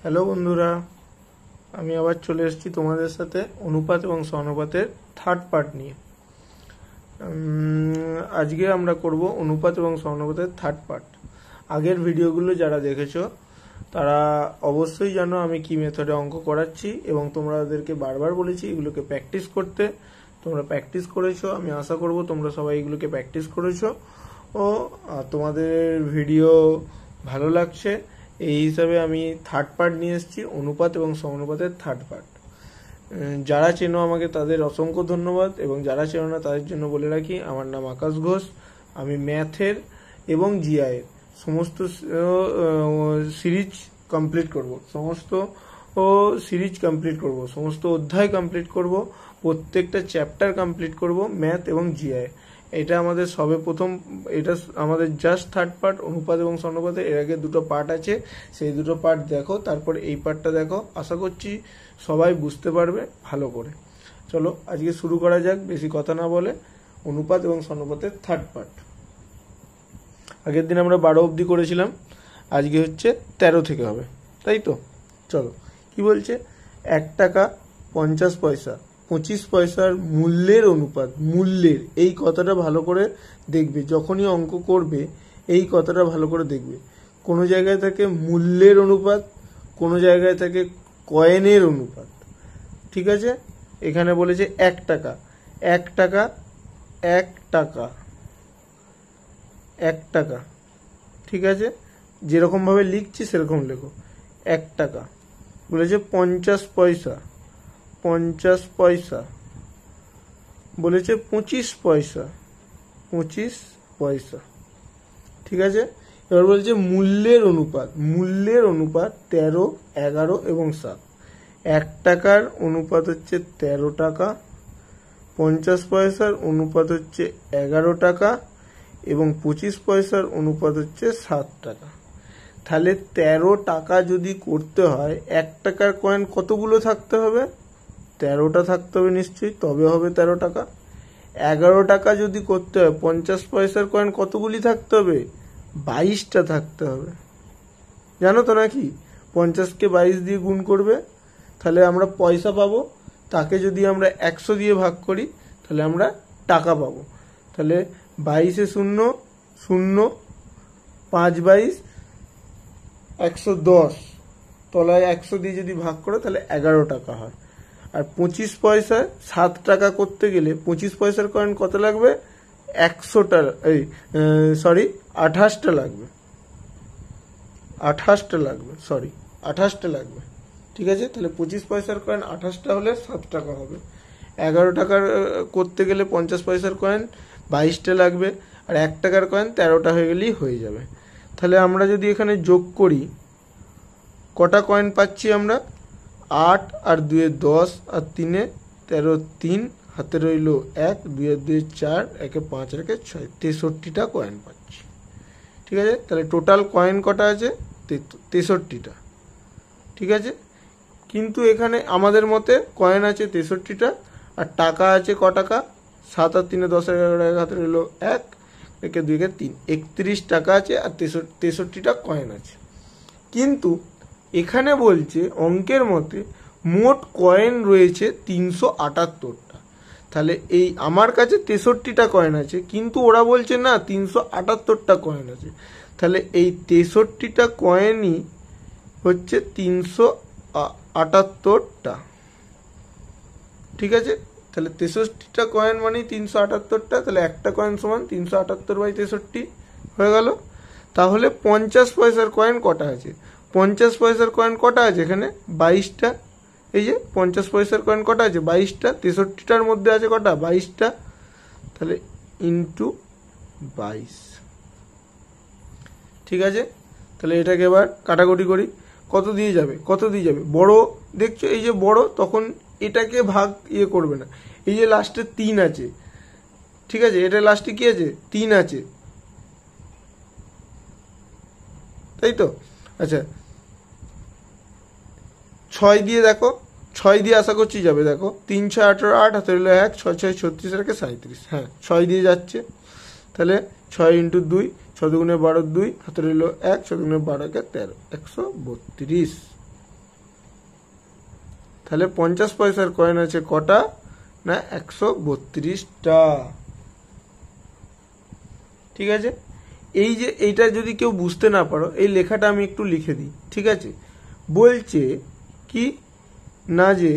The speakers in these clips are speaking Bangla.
হ্যালো বন্ধুরা, আমি আবার চলে এসেছি তোমাদের সাথে অনুপাত এবং সমানুপাতের থার্ড পার্ট নিয়ে। আজকে আমরা করব অনুপাত এবং সমানুপাতের থার্ড পার্ট। আগের ভিডিওগুলো যারা দেখেছো তারা অবশ্যই জানো আমি কি মেথডে অঙ্ক করাচ্ছি, এবং তোমরা ওদেরকে বারবার বলেছি এগুলোকে প্র্যাকটিস করতে। তোমরা প্র্যাকটিস করেছো, আমি আশা করব তোমরা সবাই এগুলোকে প্র্যাকটিস করেছো ও তোমাদের ভিডিও ভালো লাগছে। এই হিসাবে আমি থার্ড পার্ট নিয়ে এসেছি, অনুপাত এবং সমানুপাতের থার্ড পার্ট। যারা চেনো আমাকে তাদের অসংখ্য ধন্যবাদ, এবং যারা চেনো না তাদের জন্য বলে রাখি আমার নাম আকাশ ঘোষ। আমি ম্যাথের এবং জিআইয়ের সমস্ত সিরিজ কমপ্লিট করব, সমস্ত অধ্যায় কমপ্লিট করব, প্রত্যেকটা চ্যাপ্টার কমপ্লিট করব ম্যাথ এবং জিআই। এটা আমাদের সবে প্রথম, এটা আমাদের জাস্ট থার্ড পার্ট অনুপাত এবং সমানুপাতের। এর আগে দুটো পার্ট আছে, সেই দুটো পার্ট দেখো, তারপর এই পার্টটা দেখো। আশা করছি সবাই বুঝতে পারবে ভালো করে। চলো আজকে শুরু করা যাক, বেশি কথা না বলে। অনুপাত এবং সমানুপাতের থার্ড পার্ট। আগের দিন আমরা 12 অবধি করেছিলাম, আজকে হচ্ছে 13 থেকে হবে, তাই তো? চলো, কি বলছে? 1 টাকা 50 পয়সা 25 পয়সার মূল্যের অনুপাত। মূল্যের এই কথাটা ভালো করে দেখবে, যখনই অঙ্ক করবে এই কথাটা ভালো করে দেখবে। কোনো জায়গায় থাকে মূল্যের অনুপাত, কোনো জায়গায় থাকে কয়েনের অনুপাত। ঠিক আছে, এখানে বলেছে 1 টাকা, 1 টাকা 1 টাকা 1 টাকা। ঠিক আছে, যেরকম ভাবে লিখছি সেরকম লেখো। 1 টাকা বলেছে 50 পয়সা, 50 পয়সা বলেছে 25 পয়সা, 25 পয়সা। ঠিক আছে, এবার বলছে মূল্যের অনুপাত। মূল্যের অনুপাত 13, 11 এবং 7। 1 টাকার অনুপাত হচ্ছে 13 টাকা, 50 পয়সার অনুপাত হচ্ছে 11 টাকা, এবং 25 পয়সার অনুপাত হচ্ছে 7 টাকা। তাহলে 13 টাকা যদি করতে হয়, 1 টাকার কয়েন কতগুলো থাকতে হবে? 13টা থাকতে হবে নিশ্চয়ই, তবে হবে 13 টাকা। 11 টাকা যদি করতে হয়, 50 পয়সার কয়েন কতগুলি থাকতে হবে? 22টা থাকতে হবে। জানো তো নাকি? 50কে 22 দিয়ে গুণ করবে, তাহলে আমরা পয়সা পাবো। তাকে যদি আমরা 100 দিয়ে ভাগ করি তাহলে আমরা টাকা পাবো। তাহলে 22 শূন্য শূন্য, 5 22 110, তলায় 100 দিয়ে যদি ভাগ করো তাহলে 11 টাকা হয়। আর 25 পয়সায় 7 টাকা করতে গেলে 25 পয়সার কয়েন কত লাগবে? 100টা, 28টা লাগবে, 28টা লাগবে, 28টা লাগবে। ঠিক আছে, তাহলে 25 পয়সার কয়েন 28টা হলে 7 টাকা হবে। 11 টাকার করতে গেলে 50 পয়সার কয়েন 22টা লাগবে, আর 1 টাকার কয়েন 13টা হয়ে গেলেই হয়ে যাবে। তাহলে আমরা যদি এখানে যোগ করি, কটা কয়েন পাচ্ছি আমরা? 8 আর 2 10 আর 3 13, 3 হাতে রইল 1, 2 2 4, 1 5 আর 1 6, 63টা কয়েন পাচ্ছি। ঠিক আছে, তাহলে টোটাল কয়েন কটা আছে? 63টা। ঠিক আছে, কিন্তু এখানে আমাদের মতে কয়েন আছে 63টা, আর টাকা আছে ক টাকা? 7 আর 3 10 11 1 হাতে রইল 1, 1 2 3, 31 টাকা আছে, আর 63টা কয়েন আছে। কিন্তু এখানে বলছে অঙ্কের মতে মোট কয়েন রয়েছে 378টা। তাহলে এই আমার কাছে 63টা কয়েন আছে, কিন্তু ওরা বলছে না 378টা কয়েন আছে। তাহলে এই 63টা কয়েনই হচ্ছে 378টা। ঠিক আছে, তাহলে 63টা কয়েন মানে 378টা। তাহলে একটা কয়েন সমান 378/63 হয়ে গেল। তাহলে 50 পয়সার কয়েন কটা আছে? 50 পয়সার কয়েন কটা আছে এখানে? 22টা। এই যে 50 পয়সার কয়েন কটা আছে? 22টা। 63টার মধ্যে আছে কটা? 22টা। তাহলে ইন্টু 22। ঠিক আছে, তাহলে এটাকে এবার কাটাকুটি করি। কত দিয়ে যাবে? কত দিয়ে যাবে? বড় দেখছো, এই যে বড়, তখন এটাকে ভাগ করবে না। এই যে লাস্টে 3 আছে, ঠিক আছে, এটা লাস্টে কি আছে? 3 আছে, তাই তো? আচ্ছা, 6 দিয়ে দেখো, 6 দিয়ে আশা করছি যাবে। দেখো 3 6 18, 8 হাতে রইল 1, 6 6 36 আর 37। হ্যাঁ, 6 দিয়ে যাচ্ছে। তাহলে 6 ইন্টু 2, 6 2 12 2 হাতে রইল 1, 6 2 12 13, 132। তাহলে 50 পয়সার কয়েন আছে কটা? না 132টা। ঠিক আছে, এই যে এইটা যদি কেউ বুঝতে না পারো, এই লেখাটা আমি একটু লিখে দিই। ঠিক আছে, বলছে কি না যে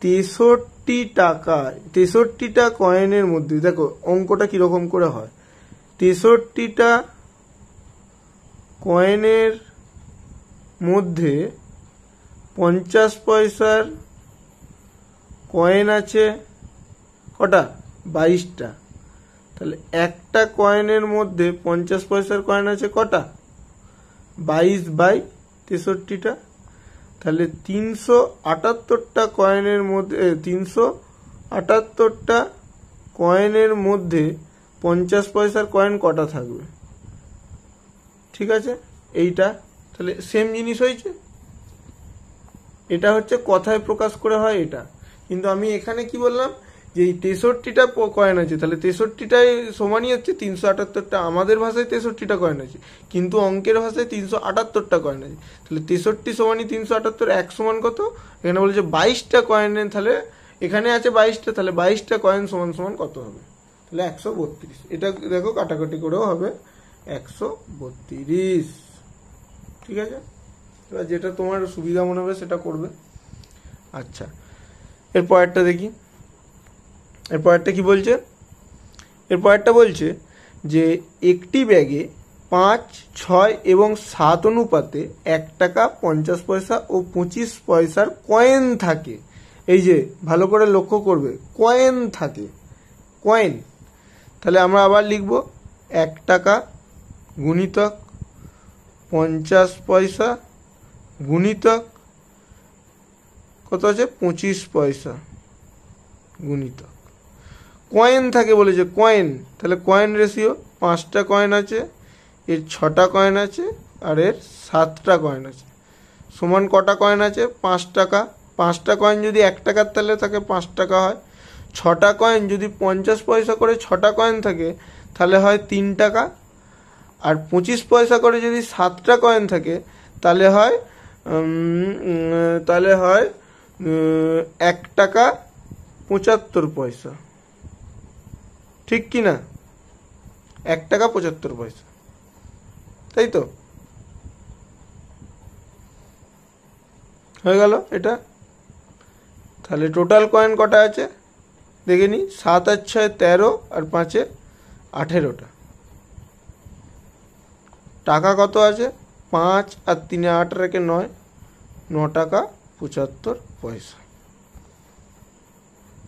63টা কয়েনের মধ্যে, দেখো অঙ্কটা কিরকম করে হয়। 63টা কয়েনের মধ্যে 50 পয়সার কয়েন আছে কটা? 22টা। তাহলে একটা কয়েনের মধ্যে 50 পয়সার কয়েন আছে কটা? 22/63টা। তাহলে 378টা কয়েনের মধ্যে 378টা কয়েনের মধ্যে 50 পয়সার কয়েন কটা থাকবে? ঠিক আছে, এইটা তাহলে সেম জিনিস হয়েছে। এটা হচ্ছে কথায় প্রকাশ করে হয় এটা, কিন্তু আমি এখানে কি বললাম যে এই 63টা কয়েন আছে, তাহলে 63টাই সমানই হচ্ছে 378টা। আমাদের ভাষায় 63টা কয়েন আছে, কিন্তু অঙ্কের ভাষায় 378টা কয়েন আছে। তাহলে 63 সমানই 378, এক সমান কত? এখানে বলেছে 22টা কয়েনের, তাহলে এখানে আছে 22টা, তাহলে 22টা কয়েন সমান সমান কত হবে? তাহলে 132। এটা দেখো কাটাকাটি করেও হবে 132। ঠিক আছে, এবার যেটা তোমার সুবিধা মনে হবে সেটা করবে। আচ্ছা, এর পরেরটা দেখি। এর পরেরটা কি বলছে? এর পরেরটা বলছে যে একটি ব্যাগে 5, 6 এবং 7 অনুপাতে 1 টাকা, 50 পয়সা ও 25 পয়সার কয়েন থাকে। এই যে ভালো করে লক্ষ্য করবে, কয়েন থাকে, কয়েন। তাহলে আমরা আবার লিখব 1 টাকা গুণিতক 50 পয়সা গুণিতক কত আছে? 25 পয়সা গুণিতক কয়েন থাকে বলেছে, কয়েন। তাহলে কয়েন রেশিও 5টা কয়েন আছে, এর 6টা কয়েন আছে, আর এর 7টা কয়েন আছে। সমান কটা কয়েন আছে? 5 টাকা। 5টা কয়েন যদি 1 টাকার তাহলে থাকে 5 টাকা হয়। 6টা কয়েন যদি 50 পয়সা করে 6টা কয়েন থাকে তাহলে হয় 3 টাকা। আর 25 পয়সা করে যদি 7টা কয়েন থাকে তাহলে হয় 1 টাকা 75 পয়সা। ঠিক কি না? 1 টাকা 75 পয়সা, তাই তো? হয়ে গেল এটা। তাহলে টোটাল কয়েন কটা আছে দেখে নি। 7 আর 6 13, আর 5 18টা। টাকা কত আছে? 5 আর 3 8 রেখে 9, 9 টাকা 75 পয়সা।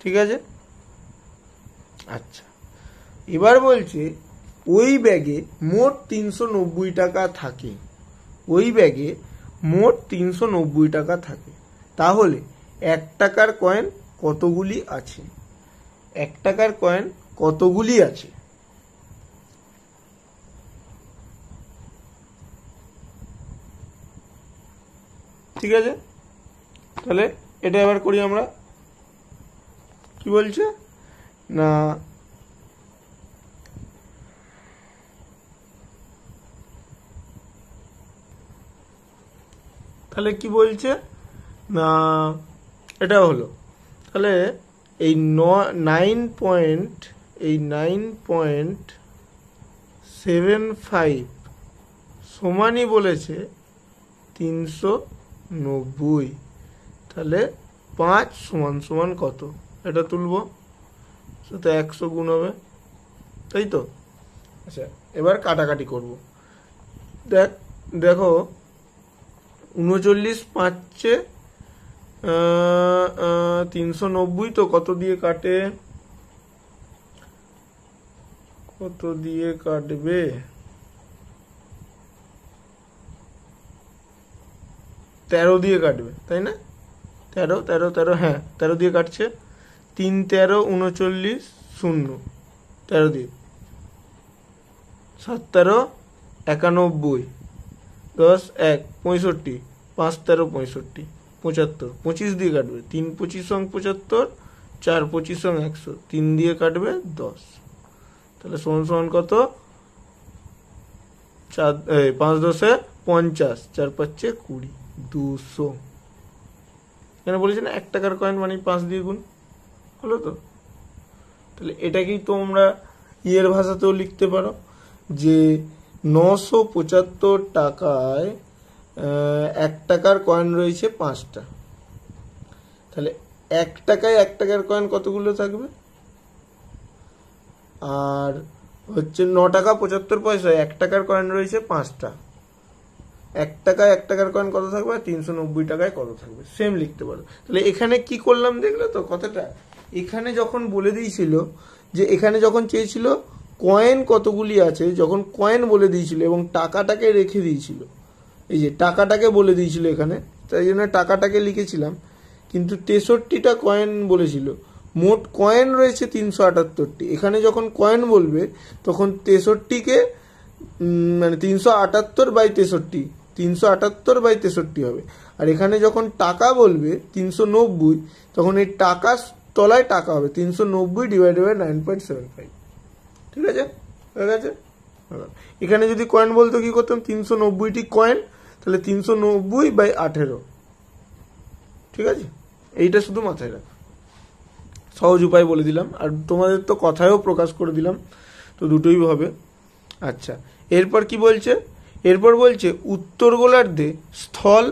ঠিক আছে, আচ্ছা এবার বলছে ওই ব্যাগে মোট 390 টাকা থাকে। ওই ব্যাগে মোট 390 টাকা থাকে। তাহলে 1 টাকার কয়েন কতগুলি আছে? 1 টাকার কয়েন কতগুলি আছে? ঠিক আছে, তাহলে এটা এবার করি আমরা। কি বলছে না তাহলে কি বলছে না এটা হলো, তাহলে এই 9.75 সমানই বলেছে 390। তাহলে 5 সমান সমান কত? এটা তুলব, সেটা 100 গুণ হবে, তাই তো? আচ্ছা এবার কাটাকাটি করব। দেখো 39 5 390, তো কত দিয়ে কাটে? কত দিয়ে কাটবে? 13 দিয়ে কাটবে, তাই না? 13 13 13, হ্যাঁ 13 দিয়ে কাটছে। 3 13 39 0, 13 দিয়ে। 7 13 91, 10 1 65, 5 13 65, 75, 25 দিয়ে কাটবে। 3 25 75, 4 25 100, 3 দিয়ে কাটবে 10। তাহলে সমান সমান কত? 5 10 50, 4 5 20, 200। এখানে বলেছে না 1 টাকার কয়েন মানে 5 দিয়ে গুণ, হলো তো? তাহলে এটাকেই তোমরা ইয়ের ভাষাতেও লিখতে পারো যে 975 টাকায় 1 টাকার কয়েন রয়েছে 5টা। তাহলে 1 টাকায় 1 টাকার কয়েন কতগুলো থাকবে? আর হচ্ছে 9 টাকা 75 পয়সায় 1 টাকার কয়েন রয়েছে 5টা। 1 টাকায় 1 টাকার কয়েন কত থাকবে? 390 টাকায় কত থাকবে? সেম লিখতে পারো। তাহলে এখানে কি করলাম দেখলে তো কথাটা? এখানে যখন বলে দিয়েছিল যে, এখানে যখন চেয়েছিল কয়েন কতগুলি আছে, যখন কয়েন বলে দিয়েছিল এবং টাকাটাকে রেখে দিয়েছিল, এই যে টাকাটাকে বলে দিয়েছিল এখানে, তাই জন্য টাকাটাকে লিখেছিলাম। কিন্তু 63টা কয়েন বলেছিল, মোট কয়েন রয়েছে 378টি। এখানে যখন কয়েন বলবে তখন 63কে মানে 378/63, 378/63 হবে। আর এখানে যখন টাকা বলবে 390, তখন এই টাকা তলায় টাকা হবে 390/9.75। ঠিক আছে, হয়ে গেছে। এখানে যদি কয়েন বলতো কি করতাম? 390টি কয়েন, তাহলে 390/18। ঠিক আছে, এইটা শুধু মাথায় রাখ। সহজ উপায় বলে দিলাম, আর তোমাদের তো কথায়ও প্রকাশ করে দিলাম, তো দুটোই হবে। আচ্ছা, এরপর কি বলছে? এরপর বলছে উত্তর গোলার্ধে স্থল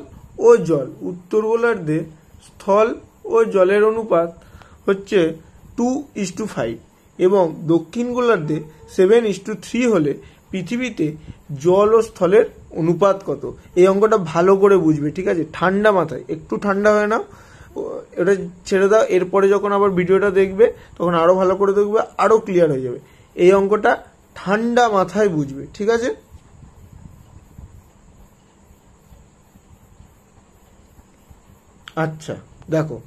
ও জল, উত্তর গোলার্ধে স্থল ও জলের অনুপাত হচ্ছে 2:5 এবং দক্ষিণ গোলার্ধে 7:3 হলে পৃথিবীতে জল ও স্থলের অনুপাত কত? এই অঙ্কটা ভালো করে বুঝবে, ঠিক আছে? ঠান্ডা মাথায়, একটু ঠান্ডা হয়ে নাও, এটা ছেড়ে দাও। এরপরে যখন আবার ভিডিওটা দেখবে তখন আরো ভালো করে দেখবে, আরো ক্লিয়ার হয়ে যাবে। এই অঙ্কটা ঠান্ডা মাথায় বুঝবে, ঠিক আছে? আচ্ছা দেখো,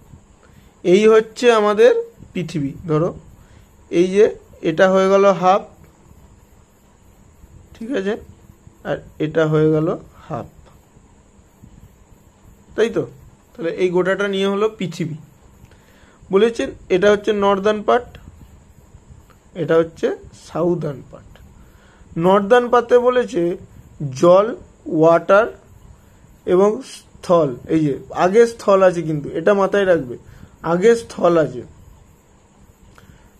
এই হচ্ছে আমাদের পৃথিবী। ধরো এই যে এটা হয়ে গেল হাফ, ঠিক আছে, আর এটা হয়ে গেল হাফ, তাই তো? তাহলে এই গোটাটা নিয়ে হলো পৃথিবী। বলেছেন এটা হচ্ছে নর্দার্ন পার্ট, এটা হচ্ছে সাউদার্ন পার্ট। নর্দার্ন পার্টে বলেছে জল, ওয়াটার এবং স্থল। এই যে আগে স্থল আছে, কিন্তু এটা মাথায় রাখবে, আগে স্থল আছে।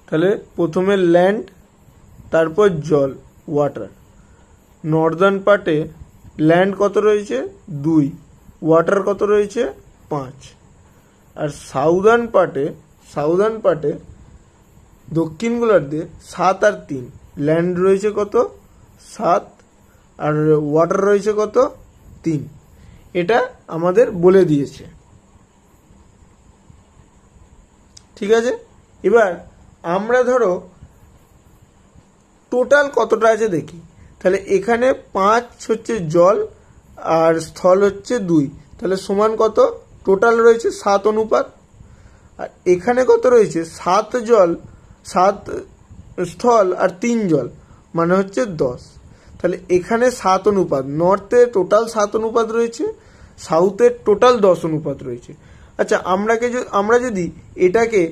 তাহলে প্রথমে ল্যান্ড, তারপর জল, ওয়াটার। নর্দার্ন পার্টে ল্যান্ড কত রয়েছে? 2, ওয়াটার কত রয়েছে? 5। আর সাউদার্ন পার্টে দক্ষিণ গোলার্ধে 7 আর 3, ল্যান্ড রয়েছে কত? 7, আর ওয়াটার রয়েছে কত? 3। এটা আমাদের বলে দিয়েছে, ঠিক আছে? এবার আমরা ধরো টোটাল কতটা আছে দেখি। তাহলে এখানে 5 হচ্ছে জল আর স্থল হচ্ছে 2, তাহলে সমান কত? টোটাল রয়েছে 7 অনুপাত। আর এখানে কত রয়েছে? 7 জল, 7 স্থল আর 3 জল, মানে হচ্ছে 10। তাহলে এখানে 7 অনুপাত, নর্থে টোটাল 7 অনুপাত রয়েছে, সাউথে টোটাল 10 অনুপাত রয়েছে। আচ্ছা, আমরা যদি এটাকে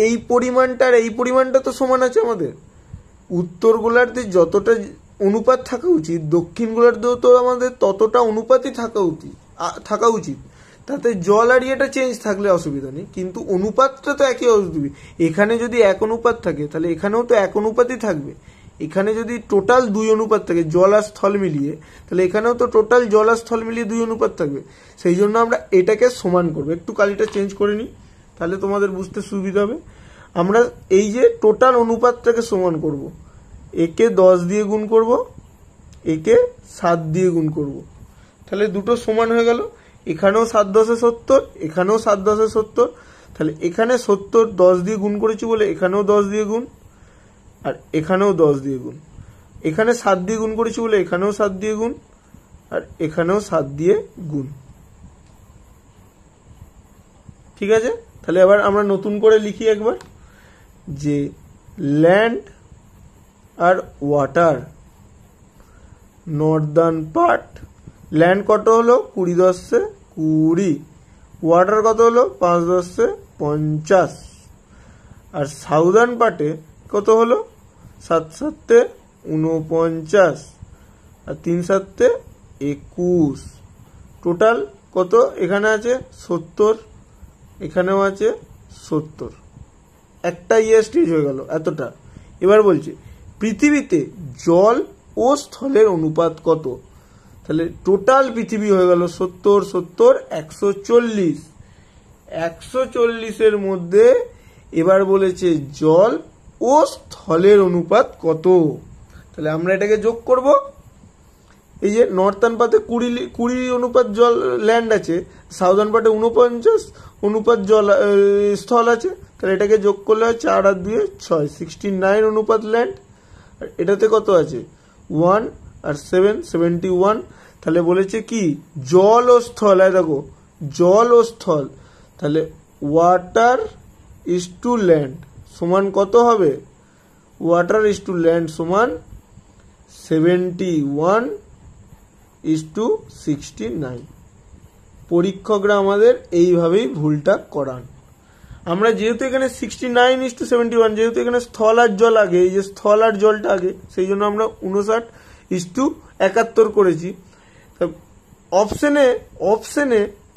এই পরিমাণটা আর এই পরিমাণটা তো সমান আছে আমাদের। উত্তর গোলার্ধে যতটা অনুপাত থাকা উচিত, দক্ষিণ গোলার্ধেও তো আমাদের ততটা অনুপাতই থাকা উচিত। তাতে জল আর ইয়েটা চেঞ্জ থাকলে অসুবিধা নেই, কিন্তু অনুপাতটা তো একই অসুবিধা। এখানে যদি 1 অনুপাত থাকে তাহলে এখানেও তো 1 অনুপাতই থাকবে। এখানে যদি টোটাল 2 অনুপাত থাকে জল আর স্থল মিলিয়ে, তাহলে এখানেও তো টোটাল জল আর স্থল মিলিয়ে 2 অনুপাত থাকবে। সেই জন্য আমরা এটাকে সমান করবো। একটু কালিটা চেঞ্জ করে নিই, তাহলে তোমাদের বুঝতে সুবিধা হবে। আমরা এই যে টোটাল অনুপাতটাকে সমান করব, একে 10 দিয়ে গুণ করব, একে 7 দিয়ে গুণ করব, তাহলে দুটো সমান হয়ে গেল। এখানেও 7 10 70, এখানেও 7 10 70। তাহলে এখানে 70 10 দিয়ে গুণ করেছি বলে এখানেও 10 দিয়ে গুণ, আর এখানেও 10 দিয়ে গুণ। এখানে 7 দিয়ে গুণ করেছি বলে এখানেও 7 দিয়ে গুণ, আর এখানেও 7 দিয়ে গুণ। ঠিক আছে, তাহলে এবার আমরা নতুন করে লিখি একবার, যে ল্যান্ড আর ওয়াটার নর্দার্ন পার্ট, ল্যান্ড কত হলো? 20 10 20, ওয়াটার কত হলো? 5 10 50, আর সাউদার্ন পার্টে কত হলো? 7 7 49, আর 3 7 21, টোটাল কত, এখানে আছে 70, এখানেও আছে 70, একটা স্টেজ হয়ে গেল এতটা। এবার বলছে পৃথিবীতে জল ও স্থলের অনুপাত কত? তাহলে টোটাল পৃথিবী হয়ে গেল 70, 70, 140, 140-এর মধ্যে এবার বলেছে জল ও স্থলের অনুপাত কত। তাহলে আমরা এটাকে যোগ করব। এই যে নর্থার্ন পাতে 20 অনুপাত জল ল্যান্ড আছে, সাউদার্ন পাতে 49 অনুপাত জল স্থল আছে। তাহলে এটাকে যোগ করলে হয় 4 আর 2 6, 69 অনুপাত ল্যান্ড। আর এটাতে কত আছে 1 আর 7, 71। তাহলে বলেছে কি জল ও স্থল, দেখো জল ও স্থল, তাহলে ওয়াটার ইজ টু ল্যান্ড সমান কত হবে? ওয়াটার ইজ টু ল্যান্ড সমান 71:69। পরীক্ষকরা আমাদের এইভাবেই ভুলটা করান। আমরা যেহেতু এখানে 69:71, যেহেতু এখানে স্থল আর জল আগে, এই যে স্থল আর জলটা আগে, সেই জন্য আমরা 59:71 করেছি। অপশনে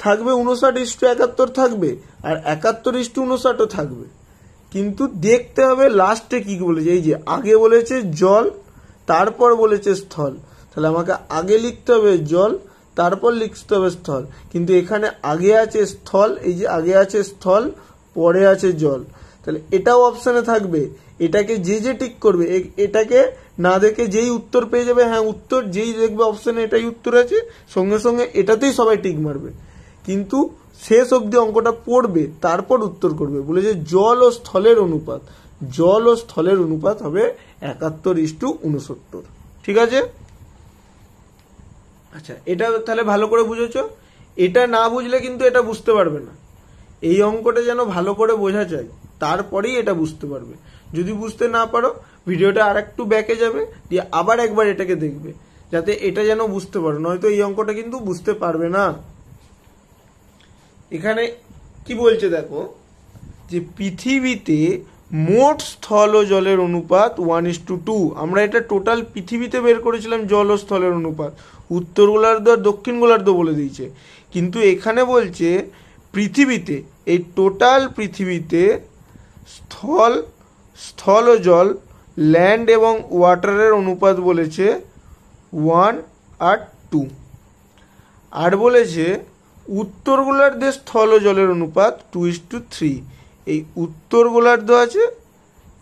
থাকবে 59:71 থাকবে, আর 71:59 থাকবে, কিন্তু দেখতে হবে লাস্টে কি বলেছে। এই যে আগে বলেছে জল, তারপর বলেছে স্থল, তাহলে আমাকে আগে লিখতে হবে জল, তারপর লিখতে হবে স্থল, কিন্তু এখানে আগে আছে স্থল, এই যে আগে আছে স্থল, পরে আছে জল, তাহলে এটাও অপশনে থাকবে। এটাকে যে টিক করবে, এটাকে না দেখে যেই উত্তর পেয়ে যাবে, হ্যাঁ উত্তর যেই দেখবে অপশনে এটাই উত্তর আছে, সঙ্গে সঙ্গে এটাতেই সবাই টিক মারবে, কিন্তু শেষ অবধি অঙ্কটা পড়বে তারপর উত্তর করবে। বলেছে জল ও স্থলের অনুপাত, জল ও স্থলের অনুপাত হবে 71:69। ঠিক আছে? আচ্ছা, এটা তাহলে ভালো করে বুঝেছো। এটা না বুঝলে কিন্তু এটা বুঝতে পারবে না। এই অঙ্কটা যেন ভালো করে বোঝা যায়, তারপরেই এটা বুঝতে পারবে। যদি বুঝতে না পারো, ভিডিওটা আর একটু ব্যাকে যাবে, দিয়ে আবার একবার এটাকে দেখবে, যাতে এটা যেন বুঝতে পারো, নয়তো এই অঙ্কটা কিন্তু বুঝতে পারবে না। এখানে কি বলছে দেখো, যে পৃথিবীতে মোট স্থল ও জলের অনুপাত 1:2। আমরা এটা টোটাল পৃথিবীতে বের করেছিলাম জল ও স্থলের অনুপাত, উত্তর গোলার্ধ আর দক্ষিণ গোলার্ধ বলে দিয়েছে, কিন্তু এখানে বলছে পৃথিবীতে, এই টোটাল পৃথিবীতে স্থল ও জল, ল্যান্ড এবং ওয়াটারের অনুপাত বলেছে 1:2। আর বলেছে উত্তর গোলার্ধে স্থল ও জলের অনুপাত 2:3। এই উত্তর গোলার্ধ আছে,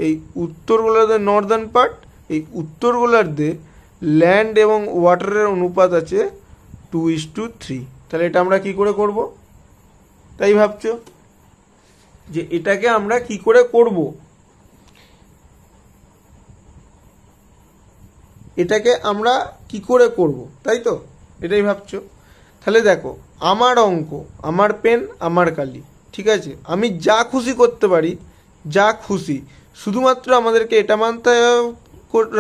এই উত্তর গোলার্ধের নর্দার্ন পার্ট, এই উত্তর গোলার্ধে ল্যান্ড এবং ওয়াটারের অনুপাত আছে 2:3। তাহলে এটা আমরা কি করে করব? তাই ভাবছো যে এটাকে আমরা কি করে করব? এটাকে আমরা কি করে করব, তাই তো? এটাই ভাবছো। তাহলে দেখো, আমার অঙ্ক, আমার পেন, আমার কালি, ঠিক আছে, আমি যা খুশি করতে পারি, যা খুশি, শুধুমাত্র আমাদেরকে এটা মানতে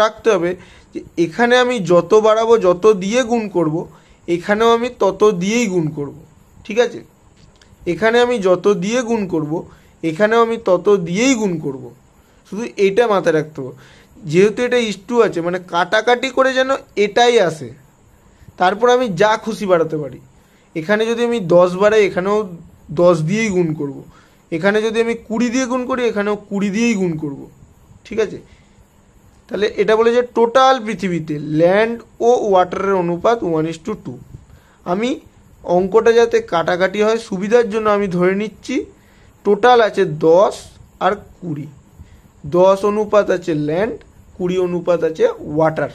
রাখতে হবে যে এখানে আমি যত বাড়াবো, যত দিয়ে গুণ করব, এখানেও আমি তত দিয়েই গুণ করব। ঠিক আছে? এখানে আমি যত দিয়ে গুণ করব, এখানেও আমি তত দিয়েই গুণ করব। শুধু এইটা মাথায় রাখতে হবে, যেহেতু এটা ইস্টু আছে, মানে কাটাকাটি করে যেন এটাই আসে, তারপর আমি যা খুশি বাড়াতে পারি। এখানে যদি আমি 10 বাড়াই, এখানেও 10 দিয়েই গুণ করব। এখানে যদি আমি 20 দিয়ে গুণ করি, এখানেও 20 দিয়েই গুণ করব। ঠিক আছে? তাহলে এটা বলে যে টোটাল পৃথিবীতে ল্যান্ড ও ওয়াটারের অনুপাত 1:2। আমি অঙ্কটা যাতে কাটাকাটি হয় সুবিধার জন্য আমি ধরে নিচ্ছি টোটাল আছে 10 আর 20। 10 অনুপাত আছে ল্যান্ড, 20 অনুপাত আছে ওয়াটার,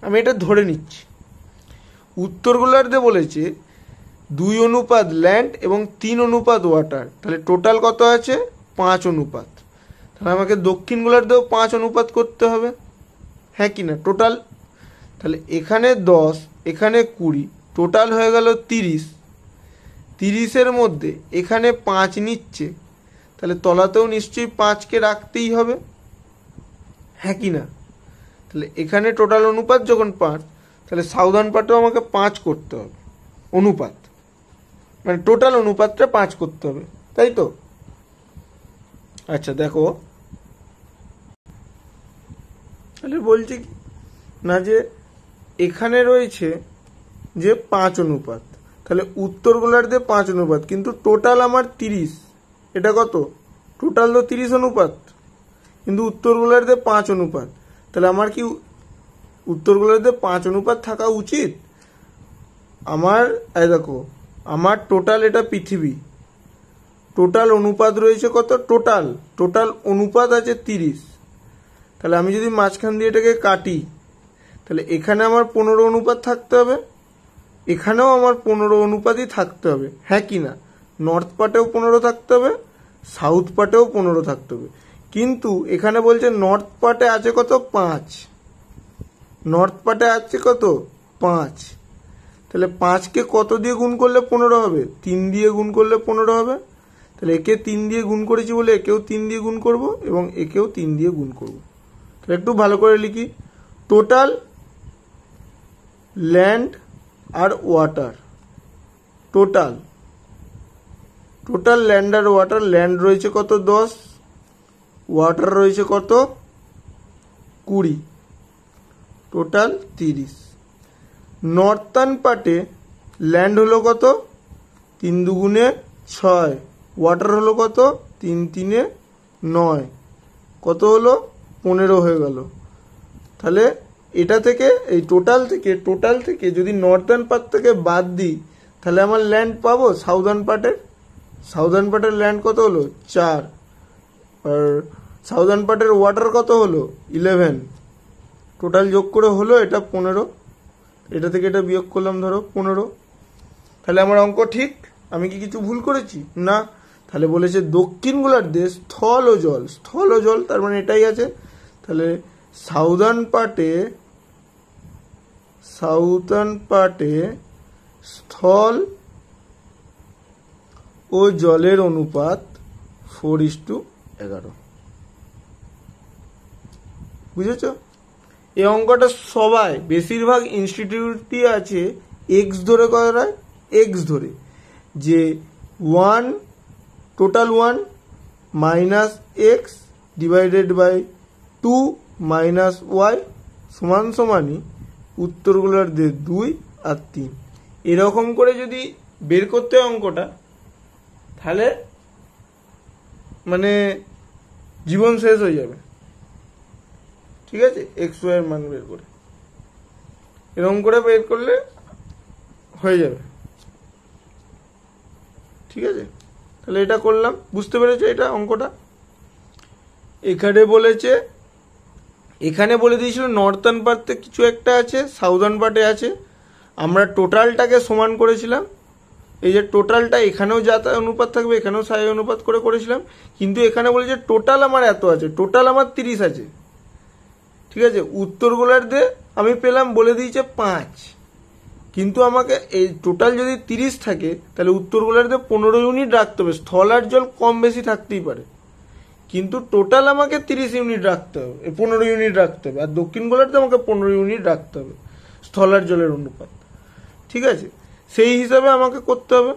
আমি এটা ধরে নিচ্ছি। উত্তর গোলার্ধে বলেছে 2 অনুপাত ল্যান্ড এবং 3 অনুপাত ওয়াটার, তাহলে টোটাল কত আছে 5 অনুপাত। তাহলে আমাকে দক্ষিণ গোলার্ধেও 5 অনুপাত করতে হবে, হ্যাঁ কি না? টোটাল, তাহলে এখানে 10, এখানে 20, টোটাল হয়ে গেল 30। 30-এর মধ্যে এখানে 5 নিচ্ছে, তাহলে তলাতেও নিশ্চয়ই 5কে রাখতেই হবে, হ্যাঁ কি না? তাহলে এখানে টোটাল অনুপাত যখন 5, তাহলে সাউদার্ন পার্টেও আমাকে 5 করতে হবে অনুপাত, মানে টোটাল অনুপাতটা 5 করতে হবে, তাই তো? আচ্ছা দেখো, তাহলে বলছি না যে এখানে রয়েছে যে 5 অনুপাত, তাহলে উত্তর গোলার্ধে 5 অনুপাত, কিন্তু টোটাল আমার 30। এটা কত? টোটাল তো 30 অনুপাত, কিন্তু উত্তর গোলার্ধে 5 অনুপাত। তাহলে আমার কি উত্তর গোলার্ধে 5 অনুপাত থাকা উচিত? আমার দেখো, আমার টোটাল এটা পৃথিবী, টোটাল অনুপাত রয়েছে কত? টোটাল অনুপাত আছে 30। তাহলে আমি যদি মাঝখান দিয়ে এটাকে কাটি, তাহলে এখানে আমার 15 অনুপাত থাকতে হবে, এখানেও আমার 15 অনুপাতই থাকতে হবে, হ্যাঁ কি না? নর্থ পার্টেও 15 থাকতে হবে, সাউথ পার্টেও 15 থাকতে হবে। কিন্তু এখানে বলছে নর্থ পার্টে আছে কত? 5। নর্থ পার্টে আছে কত? 5। তাহলে 5কে কত দিয়ে গুণ করলে 15 হবে? 3 দিয়ে গুণ করলে 15 হবে। তাহলে একে 3 দিয়ে গুণ করেছি বলে একেও 3 দিয়ে গুণ করব এবং একেও 3 দিয়ে গুণ করব। তাহলে একটু ভালো করে লিখি, টোটাল ল্যান্ড আর ওয়াটার, টোটাল ল্যান্ড আর ওয়াটার, ল্যান্ড রয়েছে কত? 10, ওয়াটার রয়েছে কত? 20, টোটাল 30। নর্থার্ন পার্টে ল্যান্ড হলো কত? 3 দুগুণে 6, ওয়াটার হলো কত? 3 3-এ 9, কত হলো? 15 হয়ে গেল। তাহলে এটা থেকে, এই টোটাল থেকে যদি নর্থার্ন পার্ট থেকে বাদ দিই, তাহলে আমার ল্যান্ড পাবো সাউদার্ন পার্টের ল্যান্ড কত হলো? 4, আর সাউদার্ন পার্টের ওয়াটার কত হলো? 11। টোটাল যোগ করে হলো এটা 15, এটা থেকে এটা বিয়োগ করলাম ধরো 15। তাহলে আমার অঙ্ক ঠিক? আমি কি কিছু ভুল করেছি? না। তাহলে বলেছে দক্ষিণ গোলার্ধে স্থল ও জল, তার মানে এটাই আছে। তাহলে সাউদার্ন পার্টে স্থল ও জলের অনুপাত 4:11। বুঝেছ? এই অঙ্কটা সবাই, বেশিরভাগ ইনস্টিটিউটই আছে এক্স ধরে করায়, এক্স ধরে, যে 1 total 1 minus x divided by 2 minus y সমানই উত্তর গোলার্ধে 2 আর 3। এরকম করে যদি বের করতে হয় অঙ্কটা, তাহলে মানে জীবন শেষ হয়ে যাবে। ঠিক আছে, এক্স ওয়াই এর মান বের করে এরকম করে বের করলে হয়ে যাবে। ঠিক আছে, তাহলে এটা করলাম, বুঝতে পেরেছো এটা অঙ্কটা? এখানে বলে দিয়েছিল নর্থার্ন পার্টে কিছু একটা আছে, সাউদার্ন পার্টে আছে। আমরা টোটালটাকে সমান করেছিলাম, এই যে টোটালটা এখানেও যা অনুপাত থাকবে এখানেও সাই অনুপাত করে করেছিলাম। কিন্তু এখানে বলেছে টোটাল আমার এত আছে, টোটাল আমার 30 আছে। ঠিক আছে, উত্তর গোলার্ধে আমি পেলাম বলে দিয়েছে 5, কিন্তু আমাকে এই টোটাল যদি 30 থাকে তাহলে উত্তর গোলার্ধে 15 ইউনিট রাখতে হবে। স্থল আর জল কম বেশি থাকতেই পারে, কিন্তু টোটাল আমাকে 30 ইউনিট রাখতে হবে, 15 ইউনিট রাখতে হবে। আর দক্ষিণ গোলার্ধে আমাকে 15 ইউনিট রাখতে হবে স্থল আর জলের অনুপাত। ঠিক আছে, সেই হিসাবে আমাকে করতে হবে।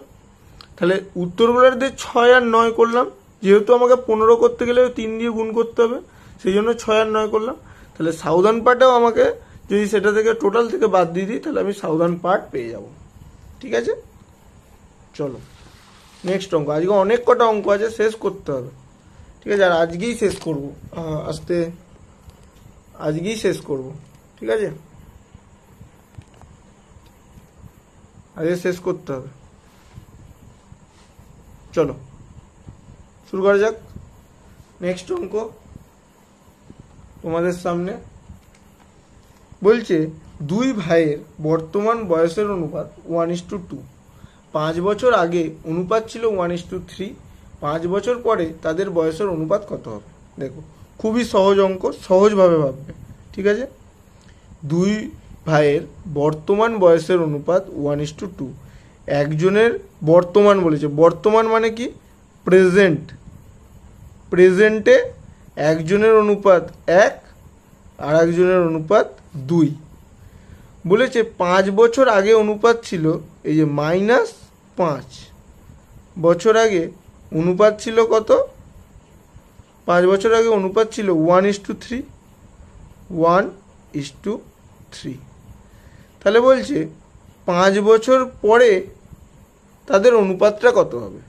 তাহলে উত্তর গোলার্ধে 6 আর 9 করলাম, যেহেতু আমাকে 15 করতে গেলে 3 দিয়ে গুণ করতে হবে, সেই জন্য 6 আর 9 করলাম। তাহলে সাউদার্ন পার্টেও আমাকে যদি সেটা থেকে টোটাল থেকে বাদ দিয়ে দিই, তাহলে আমি সাউদার্ন পার্ট পেয়ে যাব। ঠিক আছে, চলো নেক্সট অঙ্ক। আজকে অনেক কটা অঙ্ক আছে, শেষ করতে হবে। ঠিক আছে, আর আজকেই শেষ করবো, আজকেই শেষ করব। ঠিক আছে, আজকে শেষ করতে হবে। চলো শুরু করা যাক। নেক্সট অঙ্ক তোমাদের সামনে বলছে 2 ভাইয়ের বর্তমান বয়সের অনুপাত 1:2। 5 বছর আগে অনুপাত ছিল 1:3। 5 বছর পরে তাদের বয়সের অনুপাত কত হবে? দেখো, খুবই সহজ অঙ্ক, সহজভাবে ভাববে। ঠিক আছে, 2 ভাইয়ের বর্তমান বয়সের অনুপাত 1:2। একজনের বর্তমান বলেছে, বর্তমান মানে কি? প্রেজেন্টে একজনের অনুপাত 1 আর একজনের অনুপাত 2। বলেছে 5 বছর আগে অনুপাত ছিল, এই যে -5 বছর আগে অনুপাত ছিল কত? 5 বছর আগে অনুপাত ছিল 1:3। তাহলে বলছে 5 বছর পরে তাদের অনুপাতটা কত হবে?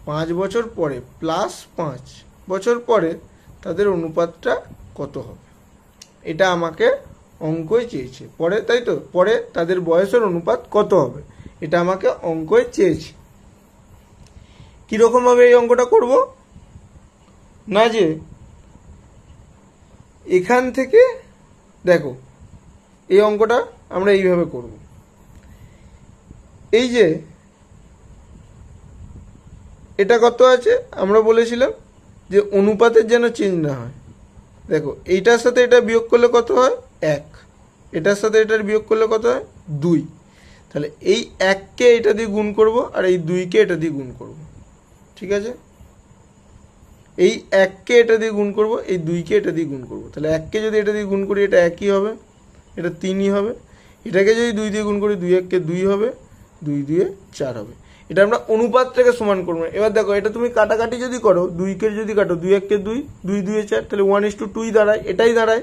5 বছর পরে প্লাস 5 বছর পরে তাদের অনুপাতটা কত হবে, এটা আমাকে অঙ্কই চেয়েছে। পরে, তাই তো, পরে তাদের বয়সের অনুপাত কত হবে, এটা আমাকে অঙ্কই চেয়েছে। কীরকমভাবে এই অঙ্কটা করব না, যে এখান থেকে দেখো এই অঙ্কটা আমরা এইভাবে করব। এই যে এটা কত আছে, আমরা বলেছিলাম যে অনুপাতের যেন চেঞ্জ না হয়। দেখো এইটার সাথে এটা বিয়োগ করলে কত হয়? 1। এটার সাথে এটার বিয়োগ করলে কত হয়? 2। তাহলে এই 1কে এটা দিয়ে গুণ করব আর এই 2কে এটা দিয়ে গুণ করব, ঠিক আছে? এই 1কে এটা দিয়ে গুণ করব, এই 2কে এটা দিয়ে গুণ করব। তাহলে 1কে যদি এটা দিয়ে গুণ করি এটা 1ই হবে, এটা 3ই হবে। এটাকে যদি 2 দিয়ে গুণ করি 2 1কে 2 হবে, 2 2 4 হবে। এটা আমরা অনুপাতটাকে সমান করবো। এবার দেখো এটা তুমি কাটাকাটি যদি করো, 2কে যদি কাটো 2 1কে 2, 2 2 4, তাহলে 1:2 দাঁড়ায়, এটাই দাঁড়ায়।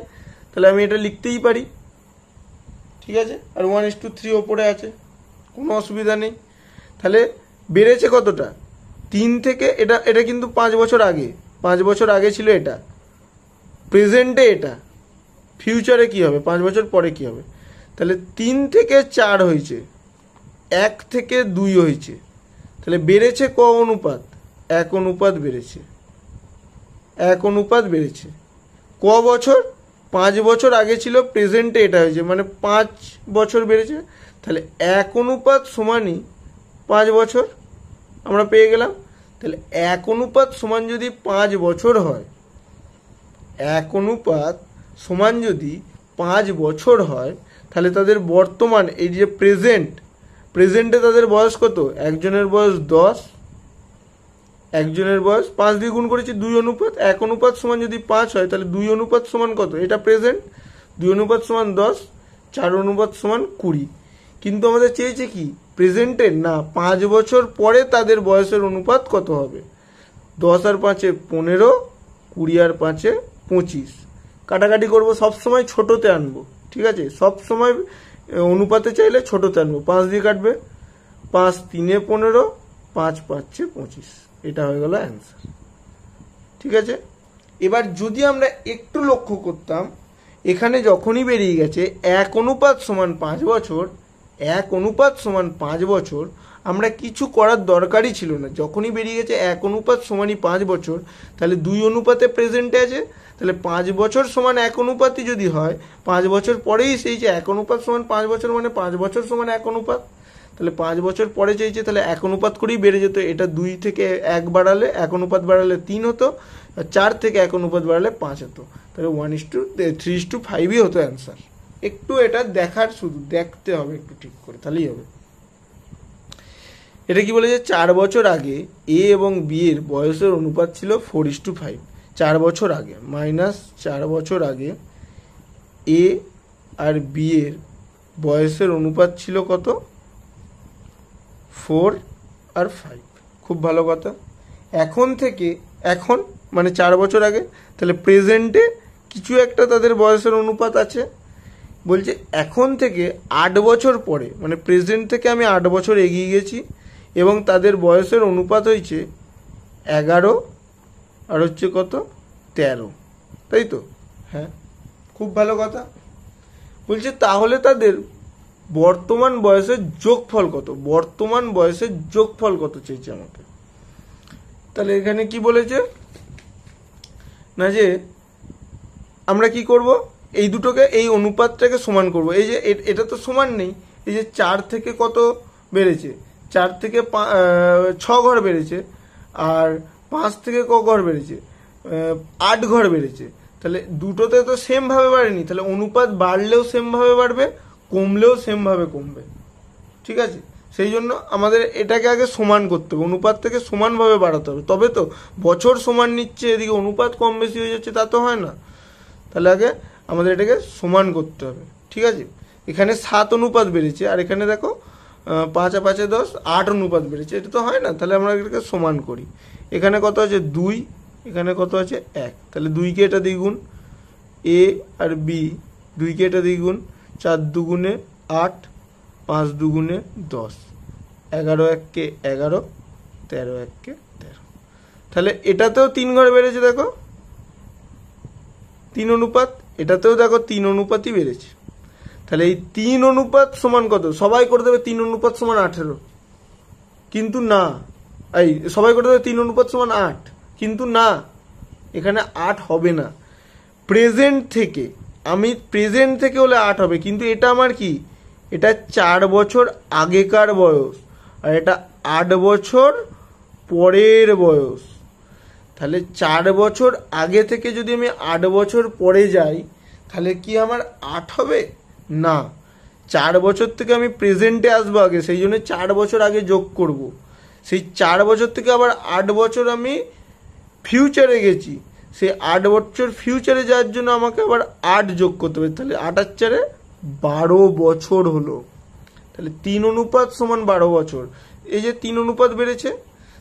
তাহলে আমি এটা লিখতেই পারি, ঠিক আছে? আর 1:3 ওপরে আছে, কোনো অসুবিধা নেই। তাহলে বেড়েছে কতটা? 3 থেকে, এটা কিন্তু 5 বছর আগে, 5 বছর আগে ছিল এটা, প্রেজেন্টে এটা, ফিউচারে কি হবে, 5 বছর পরে কি হবে? তাহলে 3 থেকে 4 হয়েছে, 1 থেকে 2 হয়েছে। তাহলে বেড়েছে ক অনুপাত? 1 অনুপাত বেড়েছে, 1 অনুপাত বেড়েছে। ক বছর? 5 বছর আগে ছিল, প্রেজেন্টে এটা হয়েছে, মানে 5 বছর বেড়েছে। তাহলে 1 অনুপাত সমানই 5 বছর আমরা পেয়ে গেলাম। তাহলে 1 অনুপাত সমান যদি 5 বছর হয়, 1 অনুপাত সমান যদি 5 বছর হয়, তাহলে তাদের বর্তমান, এই যে প্রেজেন্টে তাদের বয়স কত? একজনের বয়স 10, একজনের বয়স 5 দিয়ে গুণ করেছি 2 অনুপাত। 1 অনুপাত সমান যদি 5 হয়, তাহলে 2 অনুপাত সমান কত? এটা প্রেজেন্ট, 2 অনুপাত সমান 10, 4 অনুপাত সমান 20। কিন্তু আমাদের চেয়েছে কি? প্রেজেন্টের না, 5 বছর পরে তাদের বয়সের অনুপাত কত হবে। 10 আর 5-এ 15, 20 আর 5-এ 25। কাটাকাটি করবো, সবসময় ছোটোতে আনবো, ঠিক আছে? সবসময় অনুপাতে চাইলে ছোটোতে আনবো। 5 দিয়ে কাটবে, 5 3-এ 15, 5 5-এ 25। এটা হয়ে গেল অ্যান্সার, ঠিক আছে? এবার যদি আমরা একটু লক্ষ্য করতাম, এখানে যখনই বেরিয়ে গেছে 1 অনুপাত সমান 5 বছর, 1 অনুপাত সমান 5 বছর, আমরা কিছু করার দরকারই ছিল না। যখনই বেরিয়ে গেছে 1 অনুপাত সমানই 5 বছর, তাহলে 2 অনুপাতে প্রেজেন্টে আছে, তাহলে 5 বছর সমান 1 অনুপাতই যদি হয়, 5 বছর পরেই সেই যে 1 অনুপাত সমান 5 বছর, মানে 5 বছর সমান 1 অনুপাত। তাহলে 5 বছর পরে চাইছে, তাহলে 1 অনুপাত করেই বেড়ে যেত। এটা 2 থেকে 1 বাড়ালে, 1 অনুপাত বাড়ালে 3 হতো, আর 4 থেকে 1 অনুপাত বাড়ালে 5 হতো। তাহলে 3:5ই হতো অ্যান্সার। একটু এটা দেখার, শুধু দেখতে হবে একটু ঠিক করে, তাহলেই হবে। এটা কি বলেছে? 4 বছর আগে এ এবং বি এর বয়সের অনুপাত ছিল 4:5। 4 বছর আগে মাইনাস 4 বছর আগে এ আর বি এর বয়সের অনুপাত ছিল কত? 4 আর 5। খুব ভালো কথা। এখন থেকে, এখন মানে 4 বছর আগে, তাহলে প্রেজেন্টে কিছু একটা তাদের বয়সের অনুপাত আছে। বলছে এখন থেকে 8 বছর পরে, মানে প্রেজেন্ট থেকে আমি 8 বছর এগিয়ে গেছি এবং তাদের বয়সের অনুপাত হয়েছে 11 আর হচ্ছে কত? 13, তাই তো? হ্যাঁ, খুব ভালো কথা। বলছে তাহলে তাদের বর্তমান বয়সের যোগফল কত? বর্তমান বয়সের যোগফল কত চেয়েছে আমাকে। তাহলে এখানে কি বলেছে না, যে আমরা কি করব, এই দুটোকে, এই অনুপাতটাকে সমান করব। এই যে এটা তো সমান নেই, এই যে 4 থেকে কত বেড়েছে? 4 থেকে 6 ঘর বেড়েছে, আর 5 থেকে ক ঘর বেড়েছে? 8 ঘর বেড়েছে। তাহলে দুটোতে তো সেম ভাবে বাড়েনি, তাহলে অনুপাত বাড়লেও সেম ভাবে বাড়বে, কমলেও সেম ভাবে কমবে, ঠিক আছে? সেই জন্য আমাদের এটাকে আগে সমান করতে হবে, অনুপাত থেকে সমানভাবে বাড়াতে হবে, তবে তো। বছর সমান নিচ্ছে, এদিকে অনুপাত কম বেশি হয়ে যাচ্ছে, তা তো হয় না। তাহলে আগে আমাদের এটাকে সমান করতে হবে, ঠিক আছে? এখানে 7 অনুপাত বেড়েছে, আর এখানে দেখো 5 আর 5-এ 10, 8 অনুপাত বেড়েছে, এটা তো হয় না। তাহলে আমরা এটাকে সমান করি। এখানে কত আছে? 2, এখানে কত আছে? 1। তাহলে 2কে এটা দ্বিগুণ, এ আর বি 2কে এটা দ্বিগুণ, 4 2 8, 5 2 10, 11 এককে 11, 13 এককে 13। তাহলে এটাতেও 3 ঘর বেড়েছে, দেখো 3 অনুপাত, এটাতেও দেখো 3 অনুপাতই বেড়েছে। তাহলে এই 3 অনুপাত সমান কত? সবাই করে দেবে 3 অনুপাত সমান 18, কিন্তু না, এই সবাই করে দেবে 3 অনুপাত সমান 8, কিন্তু না, এখানে 8 হবে না। প্রেজেন্ট থেকে হলে 8 হবে, কিন্তু এটা আমার কি, এটা 4 বছর আগেকার বয়স, আর এটা 8 বছর পরের বয়স। তাহলে 4 বছর আগে থেকে যদি আমি 8 বছর পরে যাই, তাহলে কি আমার 8 হবে? না, 4 বছর থেকে আমি প্রেজেন্টে আসবো আগে, সেই জন্য 4 বছর আগে যোগ করব। সেই 4 বছর থেকে আবার 8 বছর আমি ফিউচারে গেছি, সেই 8 বছর ফিউচারে যাওয়ার জন্য আমাকে আবার 8 যোগ করতে হবে। তাহলে 8 আর 4 12 বছর হলো। তাহলে 3 অনুপাত সমান 12 বছর। এই যে 3 অনুপাত বেড়েছে,